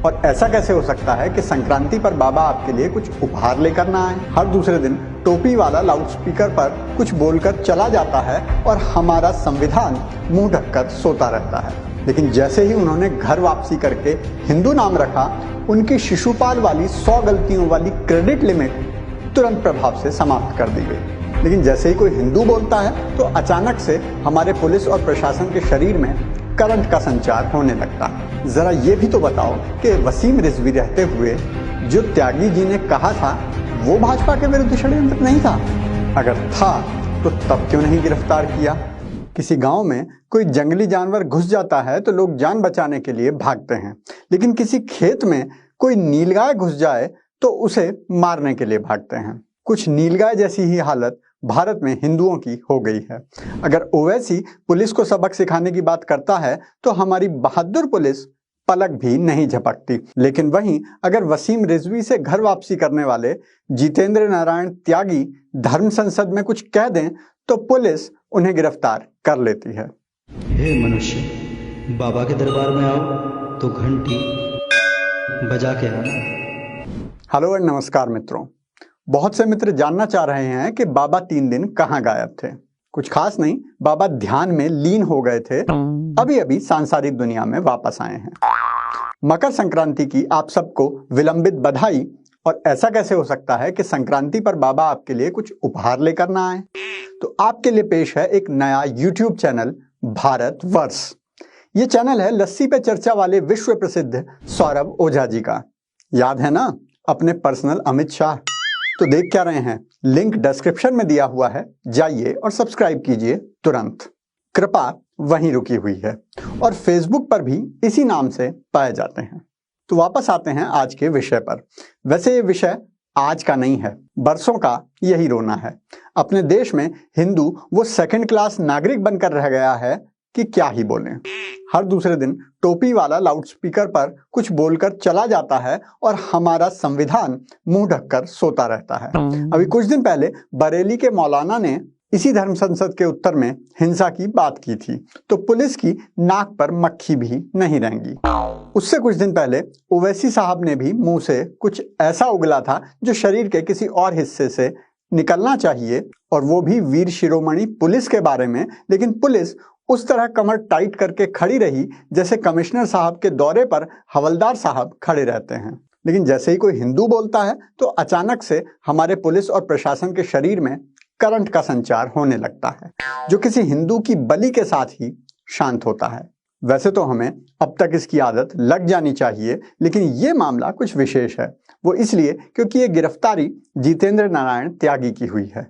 और ऐसा कैसे हो सकता है कि संक्रांति पर बाबा आपके लिए कुछ उपहार लेकर ना आए? हर दूसरे दिन टोपी वाला लाउडस्पीकर पर कुछ बोलकर चला जाता है और हमारा संविधान मुंह ढककर सोता रहता है। लेकिन जैसे ही उन्होंने घर वापसी करके हिंदू नाम रखा, उनकी शिशुपाल वाली 100 गलतियों वाली क्रेडिट लिमिट तुरंत प्रभाव से समाप्त कर दी गई। लेकिन जैसे ही कोई हिंदू बोलता है तो अचानक से हमारे पुलिस और प्रशासन के शरीर में करंट का संचार होने लगता है। जरा ये भी तो बताओ कि वसीम रिजवी रहते हुए जो त्यागी जी ने कहा था वो भाजपा के विरुद्ध षड्यंत्र नहीं था? अगर था तो तब क्यों नहीं गिरफ्तार किया? किसी गांव में कोई जंगली जानवर घुस जाता है तो लोग जान बचाने के लिए भागते हैं, लेकिन किसी खेत में कोई नीलगाय घुस जाए तो उसे मारने के लिए भागते हैं। कुछ नीलगाय जैसी ही हालत भारत में हिंदुओं की हो गई है। अगर ओवैसी पुलिस को सबक सिखाने की बात करता है तो हमारी बहादुर पुलिस पलक भी नहीं झपकती। लेकिन वहीं अगर वसीम रिजवी से घर वापसी करने वाले जितेंद्र नारायण त्यागी धर्म संसद में कुछ कह दें तो पुलिस उन्हें गिरफ्तार कर लेती है। हे मनुष्य, बाबा के दरबार में आओ तो घंटी बजा के आना। हेलो और नमस्कार मित्रों। बहुत से मित्र जानना चाह रहे हैं कि बाबा 3 दिन कहाँ गायब थे। कुछ खास नहीं, बाबा ध्यान में लीन हो गए थे, अभी अभी सांसारिक दुनिया में वापस आए हैं। मकर संक्रांति की आप सबको विलंबित बधाई। और ऐसा कैसे हो सकता है कि संक्रांति पर बाबा आपके लिए कुछ उपहार लेकर ना आए? तो आपके लिए पेश है एक नया YouTube चैनल, भारत वर्ष। ये चैनल है लस्सी पे चर्चा वाले विश्व प्रसिद्ध सौरभ ओझा जी का। याद है ना अपने पर्सनल अमित शाह? तो देख क्या रहे हैं, लिंक डिस्क्रिप्शन में दिया हुआ है, जाइए और सब्सक्राइब कीजिए तुरंत। कृपा वहीं रुकी हुई है और फेसबुक पर भी इसी नाम से पाए जाते हैं। तो वापस आते हैं आज के विषय पर। वैसे ये विषय आज का नहीं है, बरसों का यही रोना है। अपने देश में हिंदू वो सेकंड क्लास नागरिक बनकर रह गया है कि क्या ही बोलें। हर दूसरे दिन टोपी वाला लाउडस्पीकर पर कुछ बोलकर चला जाता है और हमारा संविधान मुंह ढककर सोता रहता है। अभी कुछ दिन पहले बरेली के मौलाना ने इसी धर्म संसद के उत्तर में हिंसा की बात की थी, तो पुलिस की नाक पर मक्खी भी नहीं रहेंगी। उससे कुछ दिन पहले ओवैसी साहब ने भी मुंह से कुछ ऐसा उगला था जो शरीर के किसी और हिस्से से निकलना चाहिए, और वो भी वीर शिरोमणि पुलिस के बारे में। लेकिन पुलिस उस तरह कमर टाइट करके खड़ी रही जैसे कमिश्नर साहब के दौरे पर हवलदार साहब खड़े रहते हैं। लेकिन जैसे ही कोई हिंदू बोलता है तो अचानक से हमारे पुलिस और प्रशासन के शरीर में करंट का संचार होने लगता है, जो किसी हिंदू की बलि के साथ ही शांत होता है। वैसे तो हमें अब तक इसकी आदत लग जानी चाहिए, लेकिन ये मामला कुछ विशेष है। वो इसलिए क्योंकि ये गिरफ्तारी जितेंद्र नारायण त्यागी की हुई है।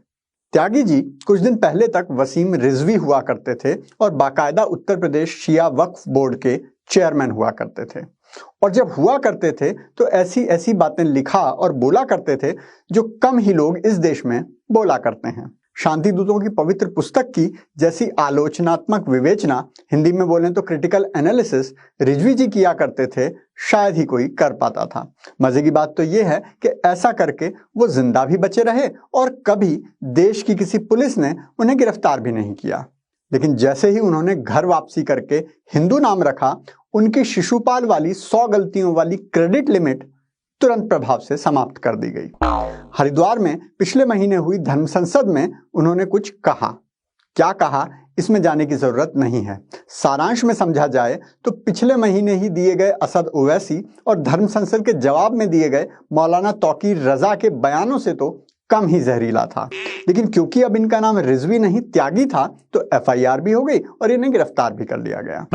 त्यागी जी कुछ दिन पहले तक वसीम रिजवी हुआ करते थे और बाकायदा उत्तर प्रदेश शिया वक्फ बोर्ड के चेयरमैन हुआ करते थे। और जब हुआ करते थे तो ऐसी ऐसी बातें लिखा और बोला करते थे जो कम ही लोग इस देश में बोला करते हैं। शांति दूतों की पवित्र पुस्तक की जैसी आलोचनात्मक विवेचना, हिंदी में बोलें तो क्रिटिकल एनालिसिस, रिजवी जी किया करते थे, शायद ही कोई कर पाता था। मजे की बात तो यह है कि ऐसा करके वो जिंदा भी बचे रहे और कभी देश की किसी पुलिस ने उन्हें गिरफ्तार भी नहीं किया। लेकिन जैसे ही उन्होंने घर वापसी करके हिंदू नाम रखा, उनकी शिशुपाल वाली 100 गलतियों वाली क्रेडिट लिमिट तुरंत प्रभाव से समाप्त कर दी गई। हरिद्वार में पिछले महीने हुई धर्म संसद में उन्होंने कुछ कहा। क्या कहा इसमें जाने की जरूरत नहीं है। सारांश में समझा जाए तो पिछले महीने ही दिए गए असद ओवैसी और धर्म संसद के जवाब में दिए गए मौलाना तौकीर रजा के बयानों से तो कम ही जहरीला था। लेकिन क्योंकि अब इनका नाम रिजवी नहीं त्यागी था तो FIR भी हो गई और इन्हें गिरफ्तार भी कर लिया गया।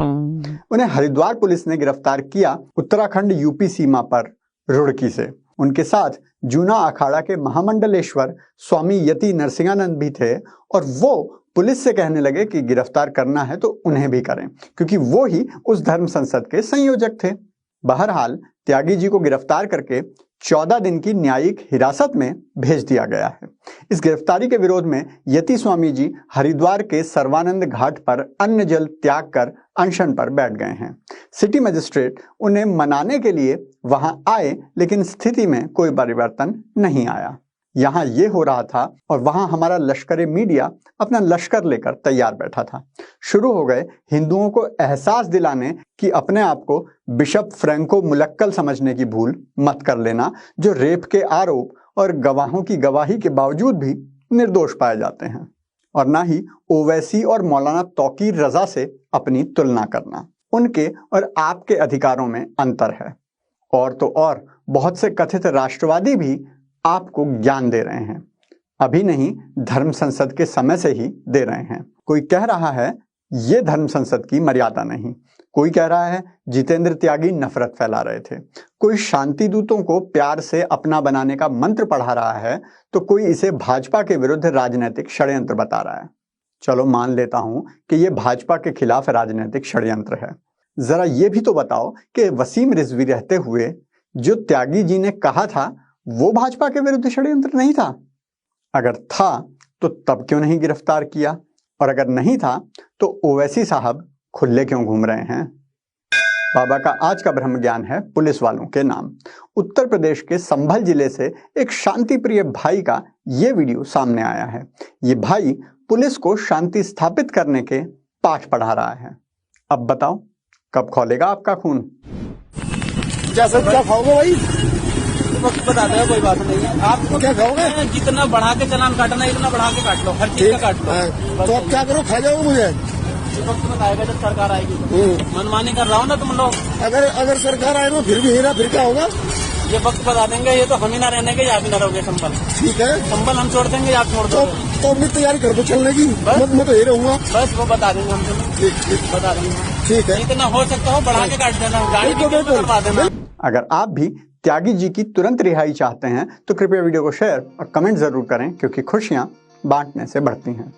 उन्हें हरिद्वार पुलिस ने गिरफ्तार किया उत्तराखंड UP सीमा पर रुड़की से। उनके साथ जूना अखाड़ा के महामंडलेश्वर स्वामी यति नरसिंहानंद भी थे और वो पुलिस से कहने लगे कि गिरफ्तार करना है तो उन्हें भी करें, क्योंकि वो ही उस धर्म संसद के संयोजक थे। बहरहाल त्यागी जी को गिरफ्तार करके 14 दिन की न्यायिक हिरासत में भेज दिया गया है। इस गिरफ्तारी के विरोध में यति स्वामी जी हरिद्वार के सर्वानंद घाट पर अन्न जल त्याग कर अनशन पर बैठ गए हैं। सिटी मजिस्ट्रेट उन्हें मनाने के लिए वहां आए, लेकिन स्थिति में कोई परिवर्तन नहीं आया। यहाँ ये हो रहा था और वहां हमारा लश्कर मीडिया अपना लश्कर लेकर तैयार बैठा था। शुरू हो गए हिंदुओं को एहसास दिलाने कि अपने आप को बिशप फ्रैंको मुलक्कल समझने की भूल मत कर लेना, जो रेप के आरोप और गवाहों की गवाही के बावजूद भी निर्दोष पाए जाते हैं, और ना ही ओवैसी और मौलाना तौकीर रजा से अपनी तुलना करना। उनके और आपके अधिकारों में अंतर है। और तो और बहुत से कथित राष्ट्रवादी भी आपको ज्ञान दे रहे हैं, अभी नहीं धर्म संसद के समय से ही दे रहे हैं। कोई कह रहा है ये धर्म संसद की मर्यादा नहीं, कोई कह रहा है जितेंद्र त्यागी नफरत फैला रहे थे, कोई शांति दूतों को प्यार से अपना बनाने का मंत्र पढ़ा रहा है, तो कोई इसे भाजपा के विरुद्ध राजनीतिक षड्यंत्र बता रहा है। चलो मान लेता हूं कि ये भाजपा के खिलाफ राजनीतिक षड्यंत्र है। जरा ये भी तो बताओ कि वसीम रिजवी रहते हुए जो त्यागी जी ने कहा था वो भाजपा के विरुद्ध षड्यंत्र नहीं था? अगर था तो तब क्यों नहीं गिरफ्तार किया, और अगर नहीं था तो ओवैसी साहब खुले क्यों घूम रहे हैं? बाबा का आज का ब्रह्म ज्ञान है पुलिस वालों के नाम। उत्तर प्रदेश के संभल जिले से एक शांति प्रिय भाई का ये वीडियो सामने आया है। ये भाई पुलिस को शांति स्थापित करने के पाठ पढ़ा रहा है। अब बताओ कब खौलेगा आपका खून? क्या खाओगे भाई? बता दो, कोई बात नहीं है। आपको क्या खाओगे? जितना बढ़ा के चालान काटना है इतना बढ़ा के काट लो, हर चीज का काट लो। तो अब क्या करो, खा जाओ मुझे? वक्त बताएगा जब सरकार आएगी। मनमानी कर रहा हूँ ना तुम लोग। अगर सरकार आए तो फिर भी हेरा फिर क्या होगा? ये वक्त बता देंगे, ये तो हम ही ना रहने के, आप ही ना रहोगे। संभल ठीक है, संभल हम छोड़ देंगे, आप छोड़ दो। तो अपनी तैयारी कर दो चलने की। मैं तो यही रहूंगा। बस वो बता देंगे हम तुम्हें। ठीक बता देंगे। ठीक है, इतना हो सकता हो बढ़ा के काट देना, गाड़ी भी करवा देना। अगर आप भी त्यागी जी की तुरंत रिहाई चाहते हैं तो कृपया वीडियो को शेयर और कमेंट जरूर करें, क्योंकि खुशियां बांटने से बढ़ती हैं।